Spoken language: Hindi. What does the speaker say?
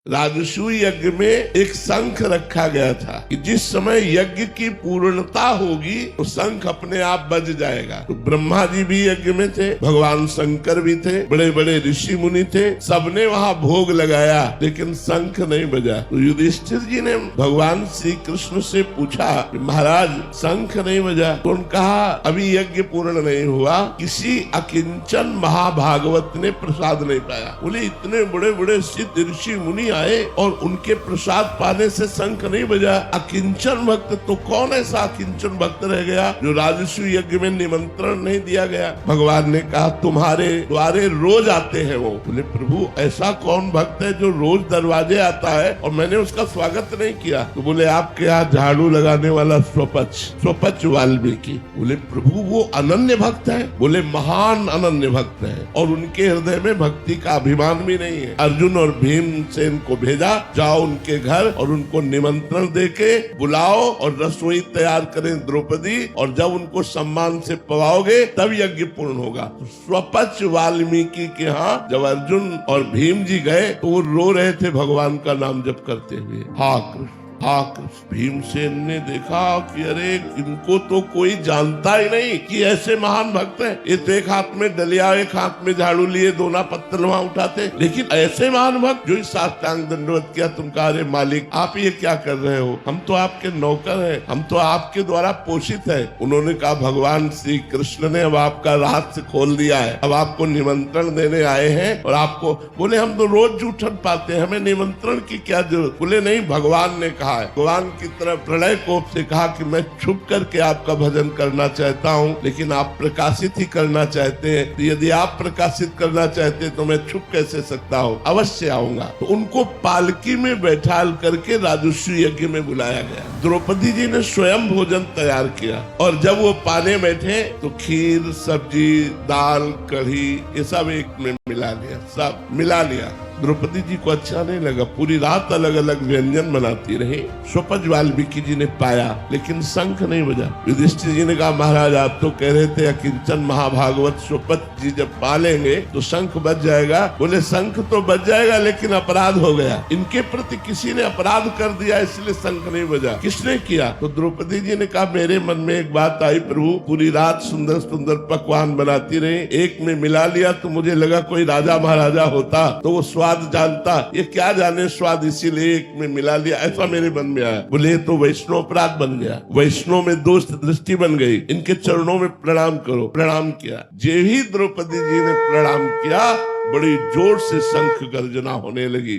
राजसूय यज्ञ में एक शंख रखा गया था कि जिस समय यज्ञ की पूर्णता होगी तो शंख अपने आप बज जाएगा। तो ब्रह्मा जी भी यज्ञ में थे, भगवान शंकर भी थे, बड़े बड़े ऋषि मुनि थे, सबने वहां भोग लगाया लेकिन शंख नहीं बजा। तो युधिष्ठिर जी ने भगवान श्री कृष्ण से पूछा, महाराज शंख नहीं बजा। तो उन्होंने कहा अभी यज्ञ पूर्ण नहीं हुआ, किसी अकिंचन महाभागवत ने प्रसाद नहीं पाया। बोले इतने बड़े बड़े सिद्ध ऋषि मुनि आए और उनके प्रसाद पाने से शंख नहीं बजा। अकिंचन भक्त तो कौन ऐसा अकिंचन भक्त रह गया जो राजसूय यज्ञ में निमंत्रण नहीं दिया गया। भगवान ने कहा तुम्हारे द्वारे रोज आते हैं वो। बोले प्रभु ऐसा कौन भक्त है जो रोज दरवाजे आता है और मैंने उसका स्वागत नहीं किया। तो बोले आपके यहाँ झाड़ू लगाने वाला स्वपच वाल्मीकि। बोले प्रभु वो अनन्य भक्त है। बोले महान अनन्य भक्त है और उनके हृदय में भक्ति का अभिमान भी नहीं है। अर्जुन और भीमसेन को भेजा, जाओ उनके घर और उनको निमंत्रण देके बुलाओ और रसोई तैयार करें द्रौपदी, और जब उनको सम्मान से पवाओगे तब यज्ञ पूर्ण होगा। तो स्वपच वाल्मीकि के यहाँ जब अर्जुन और भीम जी गए तो वो रो रहे थे भगवान का नाम जप करते हुए, हा कृष्ण हाँ कृष्ण। भीमसेन ने देखा कि अरे इनको तो कोई जानता ही नहीं कि ऐसे महान भक्त हैं। ये तो एक हाथ में डलिया एक हाथ में झाड़ू लिए दोना पत्थर वहां उठाते, लेकिन ऐसे महान भक्त जो इस साष्टांग दंडवत किया। तुम कहा अरे मालिक आप ये क्या कर रहे हो, हम तो आपके नौकर हैं, हम तो आपके द्वारा पोषित है। उन्होंने कहा भगवान श्री कृष्ण ने अब आपका रहस्य खोल दिया है, अब आपको निमंत्रण देने आए हैं और आपको। बोले हम तो रोज जूठन पाते हैं, हमें निमंत्रण की क्या जरूरत। बोले नहीं भगवान ने कहा, भगवान की तरफ प्रलय कोप से कहा कि मैं छुप करके आपका भजन करना चाहता हूँ, लेकिन आप प्रकाशित ही करना चाहते हैं। तो यदि आप प्रकाशित करना चाहते हैं तो मैं छुप कैसे सकता हूँ, अवश्य आऊंगा। तो उनको पालकी में बैठाल करके राजसूय यज्ञ में बुलाया गया। द्रौपदी जी ने स्वयं भोजन तैयार किया और जब वो पाने बैठे तो खीर सब्जी दाल कढ़ी ये सब एक में मिला लिया, सब मिला लिया। द्रौपदी जी को अच्छा नहीं लगा, पूरी रात अलग अलग व्यंजन बनाती रही। स्वपच वाल्मीकि जी ने पाया लेकिन शंख नहीं बजा। युधिष्ठिर जी ने कहा महाराज आप तो कह रहे थे अकिंचन महाभागवत स्वपच जी जब पालेंगे तो शंख बज जाएगा। बोले शंख तो बज जाएगा लेकिन अपराध हो गया, इनके प्रति किसी ने अपराध कर दिया इसलिए शंख नहीं बजा। किसने किया? तो द्रौपदी जी ने कहा मेरे मन में एक बात आई प्रभु, पूरी रात सुंदर सुंदर पकवान बनाती रही, एक में मिला लिया तो मुझे लगा कोई राजा महाराजा होता तो वो स्वाद जानता, ये क्या जाने स्वाद, इसीलिए एक में मिला लिया, ऐसा मेरे मन में आया। बोले तो वैष्णव अपराध बन गया, वैष्णव में दोष दृष्टि बन गई, इनके चरणों में प्रणाम करो। प्रणाम किया। जे ही द्रौपदी जी ने प्रणाम किया बड़ी जोर से शंख गर्जना होने लगी।